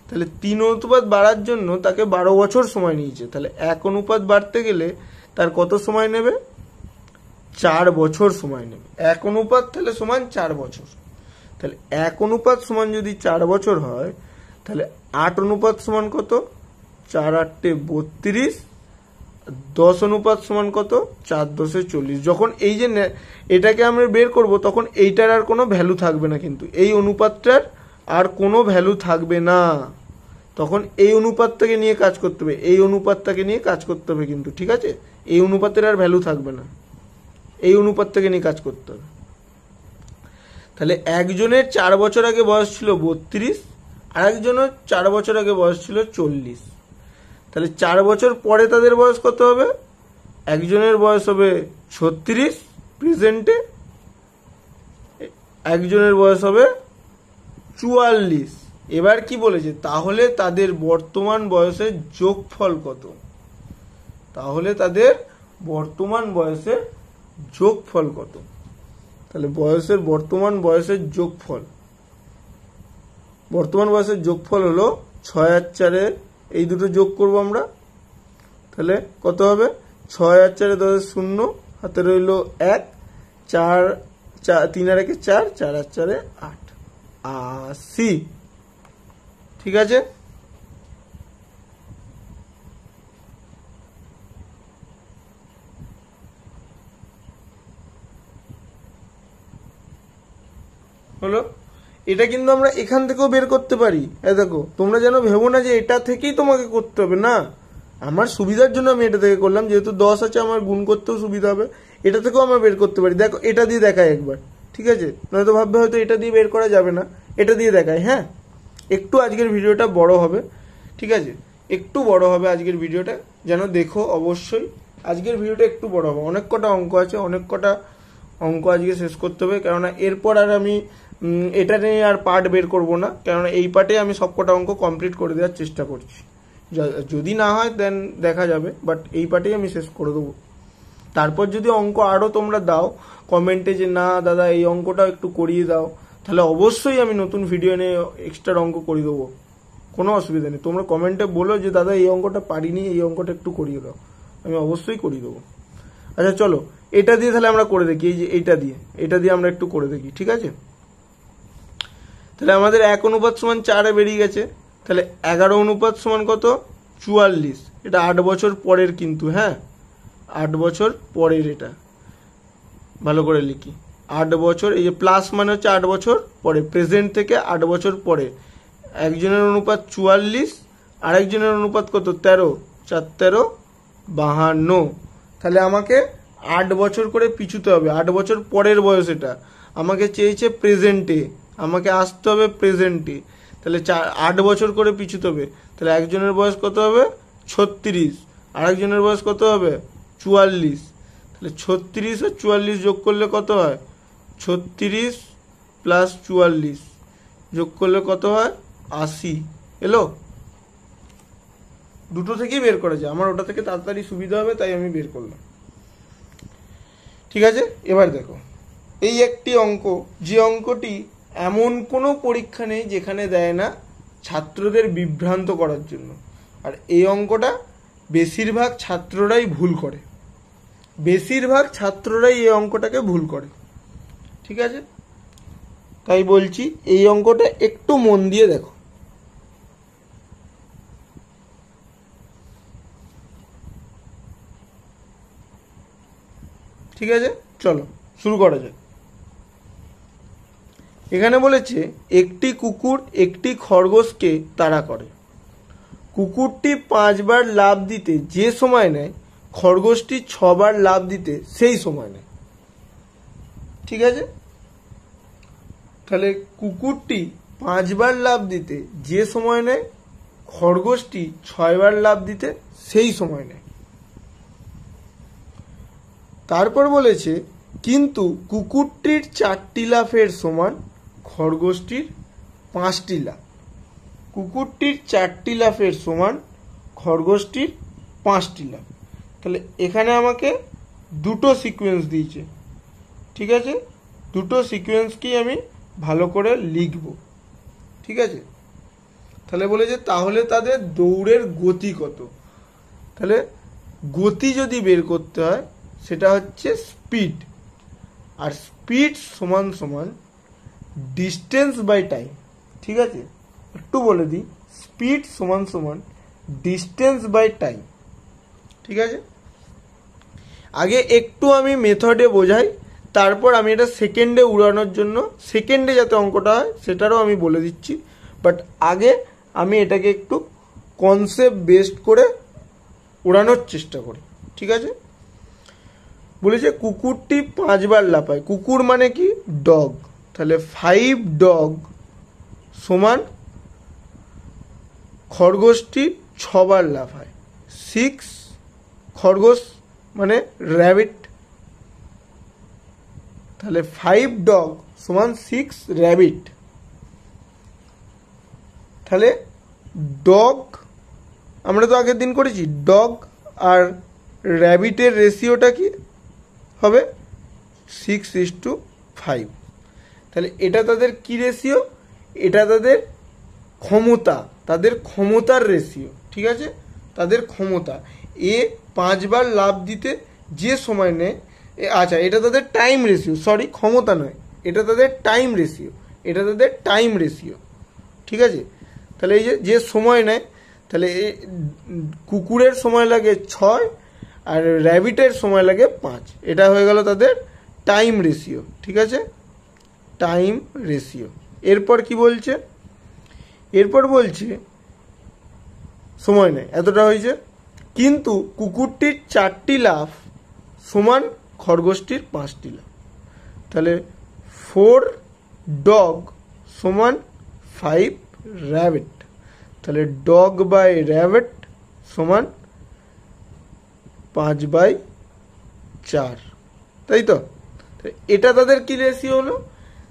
তাহলে 3 অনুপাত বাড়ার জন্য তাকে 12 বছর সময় নিয়েছে। তাহলে 1 অনুপাত বাড়তে গেলে তার কত সময় নেবে? 4 বছর সময় নেবে। 1 অনুপাত তাহলে সমান 4 বছর। তাহলে 1 অনুপাত সমান যদি 4 বছর হয়, তাহলে 8 অনুপাত সমান কত? 4 8 32, 10 অনুপাত সমান কত? 4 10 40। যখন এই যে এটাকে আমরা বের করব, তখন এইটার আর কোনো ভ্যালু থাকবে না, কিন্তু এই অনুপাতটার আর কোনো ভ্যালু থাকবে না। তখন এই অনুপাতটাকে নিয়ে কাজ করতে হবে, এই অনুপাতটাকে নিয়ে কাজ করতে হবে, কিন্তু ঠিক আছে, এই অনুপাতের আর ভ্যালু থাকবে না, এই অনুপাতটাকে নিয়ে কাজ করতে হবে। তাহলে একজনের 4 বছর আগে বয়স ছিল 32, আর একজনের 4 বছর আগে বয়স ছিল 40। তাহলে 4 বছর পরে তাদের বয়স কত হবে? একজনের বয়স হবে 36 প্রেজেন্টে, একজনের বয়স হবে 44। এবার কি বলেছে? তাহলে তাদের বর্তমান বয়সের যোগফল কত? তাহলে তাদের বর্তমান বয়সের যোগফল কত? তাহলে বর্তমান বয়সের যোগফল হলো 6 আর 4, এই দুটো যোগ করব আমরা। তাহলে কত হবে? 6 আর 4 10 0, হাতে রইল 1, 4 3 আর 1 4, 4 আর 4 8, 80। ঠিক আছে, হলো। এটা কিন্তু আমরা এখান থেকেও বের করতে পারি। দেখো, তোমরা যেন ভেবো না যে এটা থেকেই তোমাকে করতে হবে, না, আমার সুবিধার জন্য আমি এটা থেকে করলাম, যেহেতু 10 আছে আমার গুণ করতেও সুবিধা হবে, এটা থেকেও আমরা বের করতে পারি। দেখো, এটা দিয়ে দেখাই একবার, ঠিক আছে, নয়তো ভাববে হয়তো এটা দিয়ে বের করা যাবে না, এটা দিয়ে দেখাই। হ্যাঁ, একটু আজকের ভিডিওটা বড় হবে, ঠিক আছে, একটু বড় হবে আজকের ভিডিওটা, যেন দেখো অবশ্যই। আজকের ভিডিওটা একটু বড় হবে, অনেক কটা অঙ্ক আছে, অনেক কটা অঙ্ক আজকে শেষ করতে হবে, কেননা এরপর আর আমি এটা নিয়ে আর পার্ট বের করব না, কেননা এই পার্টে আমি সবকটা অঙ্ক কমপ্লিট করে দেওয়ার চেষ্টা করছি। যদি না হয় দেন দেখা যাবে, বাট এই পার্টেই আমি শেষ করে দেবো। তারপর যদি অঙ্ক আরও তোমরা দাও কমেন্টে যে না দাদা এই অঙ্কটা একটু করিয়ে দাও, তাহলে অবশ্যই আমি নতুন ভিডিও নিয়ে এক্সট্রা অঙ্ক করিয়ে দেবো, কোনো অসুবিধা নেই। তোমরা কমেন্টে বলো যে দাদা এই অঙ্কটা পারিনি, এই অঙ্কটা একটু করিয়ে দাও, আমি অবশ্যই করিয়ে দেবো। আচ্ছা চলো, এটা দিয়ে তাহলে আমরা করে দেখি, এই যে এটা দিয়ে আমরা একটু করে দেখি, ঠিক আছে। তাহলে আমাদের 1 অনুপাত সমান 4 বেরিয়ে গেছে। তাহলে 11 অনুপাত সমান কত? 44। এটা 8 বছর পরের, কিন্তু হ্যাঁ 8 বছর পরের, এটা ভালো করে লিখি। 8 বছর, এই যে প্লাস মানে হচ্ছে 8 বছর পরে, প্রেজেন্ট থেকে 8 বছর পরে। একজনের অনুপাত 44, আরেকজনের অনুপাত কত? 13, 4 13 52। তাহলে আমাকে 8 বছর করে পিছুতে হবে, 8 বছর পরের বয়স এটা আমাকে চেয়েছে প্রেজেন্টে, আমাকে আসতে হবে প্রেজেন্টে। তাহলে 8 বছর করে পিছুতে হবে। তাহলে একজনের বয়স কত হবে? 36, আরেকজনের বয়স কত হবে? 44। তাহলে 36 আর 44 যোগ করলে কত হয়? 36 প্লাস 44 যোগ করলে কত হয়? 80 এলো। দুটো থেকেই বের করা যায়, আমার ওটা থেকে তাড়াতাড়ি সুবিধা হবে তাই আমি বের করলাম। ঠিক আছে, এবার দেখো এই একটি অঙ্ক, যে অঙ্কটি এমন কোনো পরীক্ষা নেই যেখানে দেয় না ছাত্রদের বিভ্রান্ত করার জন্য, আর এই অঙ্কটা বেশিরভাগ ছাত্ররাই ভুল করে, বেশিরভাগ ছাত্ররাই এই অঙ্কটাকে ভুল করে। ঠিক আছে, তাই বলছি এই অঙ্কটা একটু মন দিয়ে দেখো। ঠিক আছে, চলো শুরু করা যাক। এখানে বলেছে একটি কুকুর একটি খরগোশকে তাড়া করে। কুকুরটি 5 বার লাফ দিতে যে সময় নেয়, খরগোশটি 6 বার লাফ দিতে সেই সময় নেয়। ঠিক আছে, তাহলে কুকুরটি 5 বার লাফ দিতে যে সময় নেয়, খরগোশটি 6 বার লাফ দিতে সেই সময় নেয়। তারপর বলেছে কিন্তু কুকুরটির 4টি লাফের সমান খরগোশটির 5টি লাফ। কুকুরটির 4টি লাফের সমান খরগোশটির 5টি লাফ। তাহলে এখানে আমাকে দুটো সিকোয়েন্স দিয়েছে। ঠিক আছে, দুটো সিকোয়েন্সকেই আমি ভালো করে লিখব। ঠিক আছে, তাহলে বলেছে তাহলে তাদের দৌড়ের গতি কত। তাহলে গতি যদি বের করতে হয় সেটা হচ্ছে স্পিড, আর স্পিড সমান সমান ডিস্টেন্স বাই টাইম। ঠিক আছে, একটু বলে দিই, স্পিড সমান সমান ডিস্টেন্স বাই টাইম। ঠিক আছে, আগে একটু আমি মেথডে বোঝাই, তারপর আমি এটা সেকেন্ডে উড়ানোর জন্য, সেকেন্ডে যাতে অঙ্কটা হয় সেটারও আমি বলে দিচ্ছি। বাট আগে আমি এটাকে একটু কনসেপ্ট বেসড করে উড়ানোর চেষ্টা করি। ঠিক আছে, বলেছে কুকুরটি 5 বার লাফায়। কুকুর মানে কি? ডগ। তাহলে 5 ডগ সমান খরগোশটি 6 বার লাফায়, 6 খরগোশ মানে র্যাবিট। তাহলে 5 ডগ সমান 6 র্যাবিট। তাহলে ডগ আমরা তো আগের দিন করেছি, ডগ আর র্যাবিটের রেশিওটা কি হবে? 6:5। তাহলে এটা তাদের কি রেশিও? এটা তাদের ক্ষমতা, তাদের ক্ষমতার রেশিও। ঠিক আছে, তাদের ক্ষমতা। এ 5 বার লাফ দিতে যে সময় নেয়, আচ্ছা এটা তাদের টাইম রেশিও, সরি ক্ষমতা নয়, এটা তাদের টাইম রেশিও, এটা তাদের টাইম রেশিও। ঠিক আছে, তাহলে এই যে সময় নেয়, তাহলে এই কুকুরের সময় লাগে 6 আর র্যাবিটের সময় লাগে 5। এটা হয়ে গেল তাদের টাইম রেশিও। ঠিক আছে, টাইম রেশিও। এরপর কি বলছে? এরপর বলছে সময় নেয় এতটা হয়েছে, কিন্তু কুকুরটির 4টি লাফ সমান খরগোশটির 5টি লাফ। তাহলে 4 ডগ সমান 5 র্যাবিট। তাহলে ডগ বাই র্যাবিট সমান 5/4, তাই তো? এটা তাদের কি রেশিও হলো?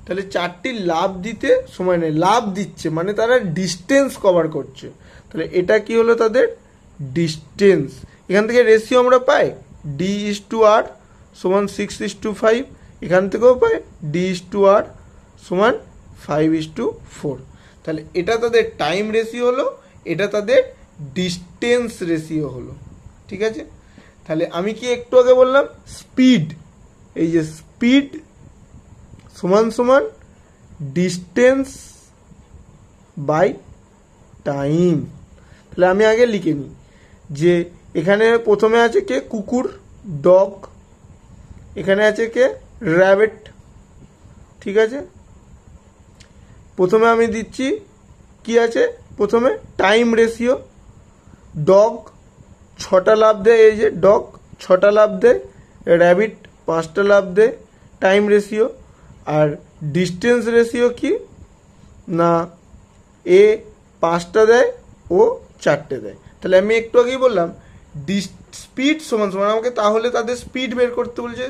তাহলে 4টি লাফ দিতে সময় নেই, লাফ দিচ্ছে মানে তারা ডিস্টেন্স কভার করছে। তাহলে এটা কি হলো? তাদের ডিস্টেন্স। এখান থেকে রেশিও আমরা পাই D/R সমান 6:5, এখান থেকেও পাই D/R সমান 5:4। তাহলে এটা তাদের টাইম রেশিও হলো, এটা তাদের ডিস্টেন্স রেশিও হলো। ঠিক আছে, তাহলে আমি কি একটু আগে বললাম স্পিড, এই যে স্পিড সমান সমান ডিস্টেন্স বাই টাইম। তাহলে আমি আগে লিখে নিই যে এখানে প্রথমে আছে কে? কুকুর, ডগ। এখানে আছে কে? র্যাবিট। ঠিক আছে, প্রথমে আমি দিচ্ছি কি আছে? প্রথমে টাইম রেশিও। ডগ 6টা লাফ দেয়, এই যে ডগ 6টা লাফ দেয়, র্যাবিট 5টা লাফ দেয়, টাইম রেশিও। আর ডিস্টেন্স রেশিও কি না, এ 5টা দেয় ও 4টে দেয়। তাহলে আমি একটু আগেই বললাম স্পিড সমান সমান, আমাকে তাহলে তাদের স্পিড বের করতে বলছে,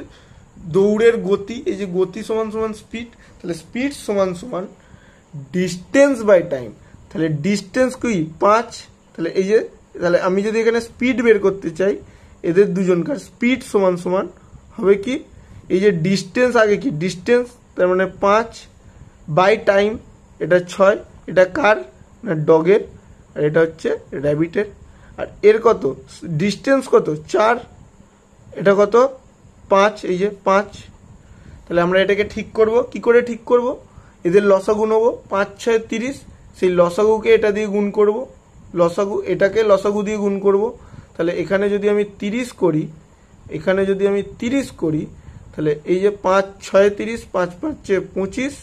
দৌড়ের গতি, এই যে গতি সমান সমান স্পিড। তাহলে স্পিড সমান সমান ডিস্টেন্স বাই টাইম। তাহলে ডিস্টেন্স কি? 5। তাহলে এই যে, তাহলে আমি যদি এখানে স্পিড বের করতে চাই, এদের দুজনকার স্পিড সমান সমান হবে কি? এই যে ডিস্টেন্স আগে কি? ডিস্টেন্স, তার মানে 5 বাই টাইম, এটা 6। এটা কার? না ডগের, আর এটা হচ্ছে র্যাবিটের। আর এর কত ডিস্টেন্স? কত? 4। এটা কত? 5, এই যে 5। তাহলে আমরা এটাকে ঠিক করব, কি করে ঠিক করব? এদের লসাগু নেবো, 5 6 30, সেই লসাগুকে এটা দিয়ে গুণ করব, লসাগু এটাকে লসাগু দিয়ে গুণ করব। তাহলে এখানে যদি আমি 30 করি, এখানে যদি আমি 30 করি, তাহলে এই যে 5 6 30, 5 5 25,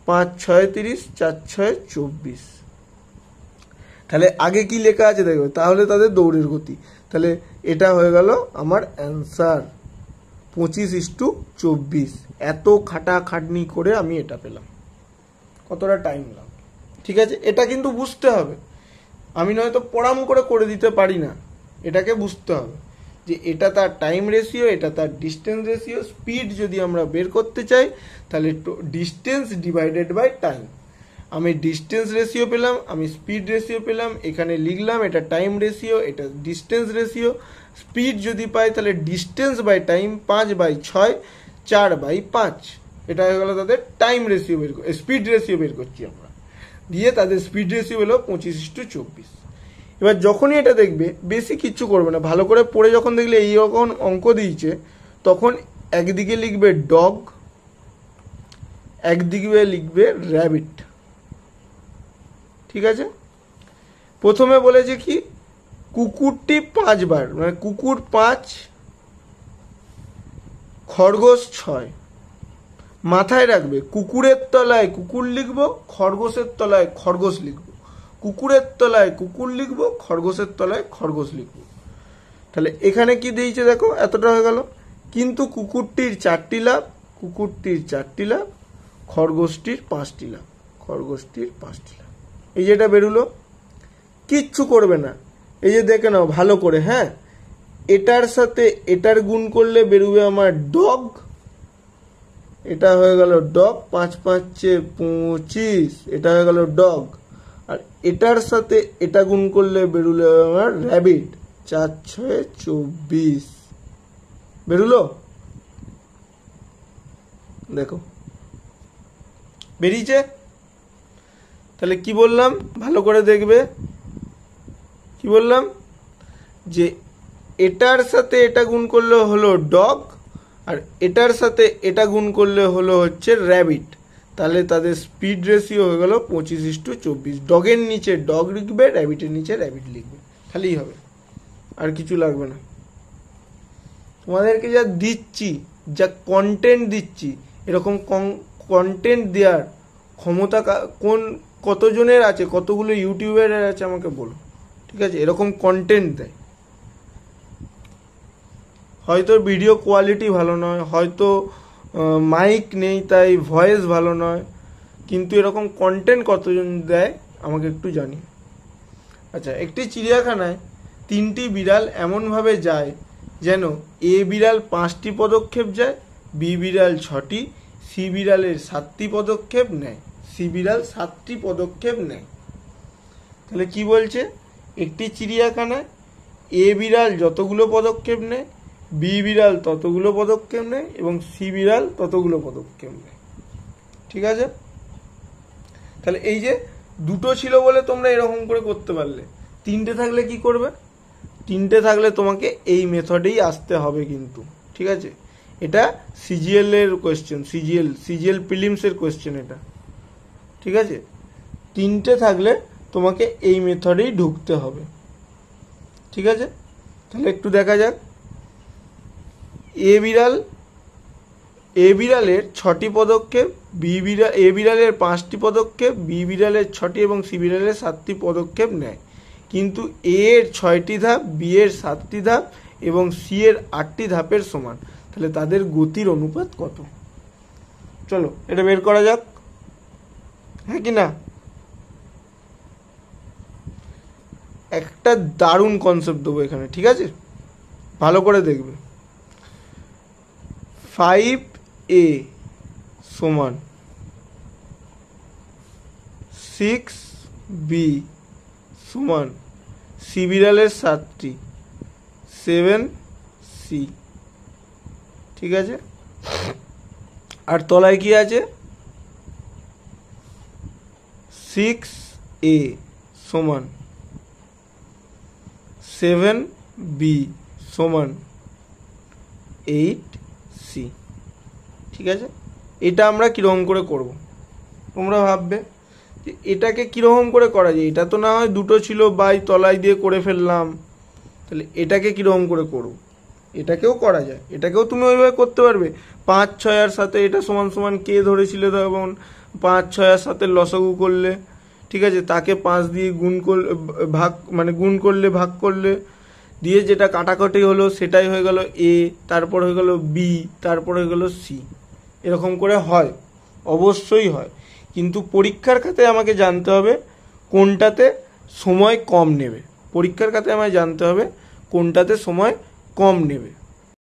5 6 30, 4 6 24। তাহলে আগে কি লেখা আছে দেখো, তাহলে তাদের দৌড়ের গতি। তাহলে এটা হয়ে গেল আমার অ্যান্সার 25:24। এত খাটাখাটনি করে আমি এটা পেলাম, কতটা টাইম লাগবে। ঠিক আছে, এটা কিন্তু বুঝতে হবে, আমি নয়তো পড়াম করে দিতে পারি না, এটাকে বুঝতে হবে যে এটা তার টাইম রেশিও, এটা তার ডিস্টেন্স রেশিও। স্পিড যদি আমরা বের করতে চাই তাহলে ডিস্টেন্স ডিভাইডেড বাই টাইম। আমি ডিস্টেন্স রেশিও পেলাম, আমি স্পিড রেশিও পেলাম, এখানে লিখলাম এটা টাইম রেশিও, এটা ডিস্টেন্স রেশিও। স্পিড যদি পাই তাহলে ডিস্টেন্স বাই টাইম, 5/6, 4/5, এটা হয়ে গেল তাদের টাইম রেশিও বের, স্পিড রেশিও বের করছি আমরা, দিয়ে তাদের স্পিড রেশিও হলো 25:24। এবার যখনই এটা দেখবে, বেশি কিচ্ছু করবে না, ভালো করে পড়ে যখন দেখলে এইরকম অঙ্ক দিয়েছে, তখন একদিকে লিখবে ডগ, একদিকে লিখবে র্যাবিট। ঠিক আছে, প্রথমে বলেছে কি, কুকুরটি 5 বার, মানে কুকুর 5, খরগোশ 6। মাথায় রাখবে, কুকুরের তলায় কুকুর লিখবো, খরগোশের তলায় খরগোশ লিখবো, কুকুরের তলায় কুকুর লিখবো, খরগোশের তলায় খরগোশ লিখবো। তাহলে এখানে কি দিয়েছে দেখো, এতটা হয়ে গেল। কিন্তু কুকুরটির 4টি লাভ, কুকুরটির 4টি লাভ, খরগোশটির 5টি লাভ, খরগোশটির 5টি লাভ। এই যেটা বেরুলো, কিচ্ছু করবে না, এই যে দেখে নাও ভালো করে। হ্যাঁ, এটার সাথে এটার গুণ করলে বেরোবে আমার ডগ, এটা হয়ে গেল ডগ, 5 5 25, এটা হয়ে গেল ডগ। আর এটার সাথে এটা গুণ করলে বেরুলো আমার র্যাবিট, 4 6 24 বেরুলো। দেখো বেরিয়েছে। তাহলে কি বললাম, ভালো করে দেখবে, কি বললাম, যে এটার সাথে এটা গুণ করলে হলো ডগ, আর এটার সাথে এটা গুণ করলে হলো হচ্ছে র্যাবিট। তাহলে তাদের স্পিড রেশিও হয়ে গেল 25:24। ডগের নিচে ডগ লিখবে, র্যাবিটের নিচে র্যাবিট লিখবে, খালিই হবে, আর কিছু লাগবে না। তোমাদেরকে যা দিচ্ছি, যা কন্টেন্ট দিচ্ছি, এরকম কন্টেন্ট দেওয়ার ক্ষমতা কতজনের আছে, কতগুলো ইউটিউবারের আছে আমাকে বলো। ঠিক আছে, এরকম কন্টেন্ট দেয়। হয়তো ভিডিও কোয়ালিটি ভালো নয়, হয়তো মাইক নেই তাই ভয়েস ভালো নয়, কিন্তু এরকম কন্টেন্ট কতজন দেয় আমাকে একটু জানি। আচ্ছা, একটি চিড়িয়াখানায় 3টি বিড়াল এমনভাবে যায় যেন এ বিড়াল 5টি পদক্ষেপ যায়, বি বিড়াল 6টি, সি বিড়ালের 7টি পদক্ষেপ নেয়, সি বিড়াল 7টি পদক্ষেপ নেয়। তাহলে কি বলছে, একটি চিড়িয়াখানায় এ বিড়াল যতগুলো পদক্ষেপ নেয়, বি বিড়াল ততগুলো পদক্ষেপ নেয়, এবং সি বিড়াল ততগুলো পদক্ষেপ নেয়। ঠিক আছে, তাহলে এই যে দুটো ছিল বলে তোমরা এরকম করে করতে পারলে। 3টে থাকলে কি করবে, 3টে থাকলে তোমাকে এই মেথডেই আসতে হবে কিন্তু। ঠিক আছে, এটা সিজিএল এর কোয়েশ্চেন, সিজিএল প্রিলিমসের কোয়েশ্চেন এটা। ঠিক আছে, 3টে থাকলে তোমাকে এই মেথডেই ঢুকতে হবে। ঠিক আছে, তাহলে একটু দেখা যাক। এ বিড়ালের 6টি পদক্ষেপ, এ বিড়ালের 5টি পদক্ষেপ, বি বিড়ালের 6টি এবং সি বিড়ালের 7টি পদক্ষেপ নেয়, কিন্তু এ এর 6টি ধাপ, বি এর 7টি ধাপ এবং সি এর 8টি ধাপের সমান। তাহলে তাদের গতির অনুপাত কত? চলো এটা বের করা যাক, হ্যাঁ কি না? একটা দারুণ কনসেপ্ট দেবো এখানে, ঠিক আছে, ভালো করে দেখবে। 5a সমান 6b সমান সি বিড়ালের 7টি, 7c। ঠিক আছে, আর তলায় কি আছে, 6a সমান 7b সমান 8c। ঠিক আছে, এটা আমরা কিরকম করে করব তোমরা ভাববে যে এটাকে কীরকম করে করা যায়, এটা তো না হয় দুটো ছিল বাই তলায় দিয়ে করে ফেললাম, তাহলে এটাকে কীরকম করে করব। এটাকেও করা যায়, এটাকেও তুমি ওইভাবে করতে পারবে। 5 6 আর 7 এটা সমান সমান কে ধরেছিলে তখন, 5 6 আর 7 লসাগু করলে, ঠিক আছে, তাকে 5 দিয়ে গুণ করলে, ভাগ মানে গুণ করলে, ভাগ করলে, দিয়ে যেটা কাটাকাটি হলো সেটাই হয়ে গেল এ, তারপর হয়ে গেল বি, তারপর হয়ে গেল সি। এরকম করে হয়, অবশ্যই হয়, কিন্তু পরীক্ষার খাতে আমাকে জানতে হবে কোনটাতে সময় কম নেবে। পরীক্ষার খাতে আমায় জানতে হবে কোনটাতে সময় কম নেবে।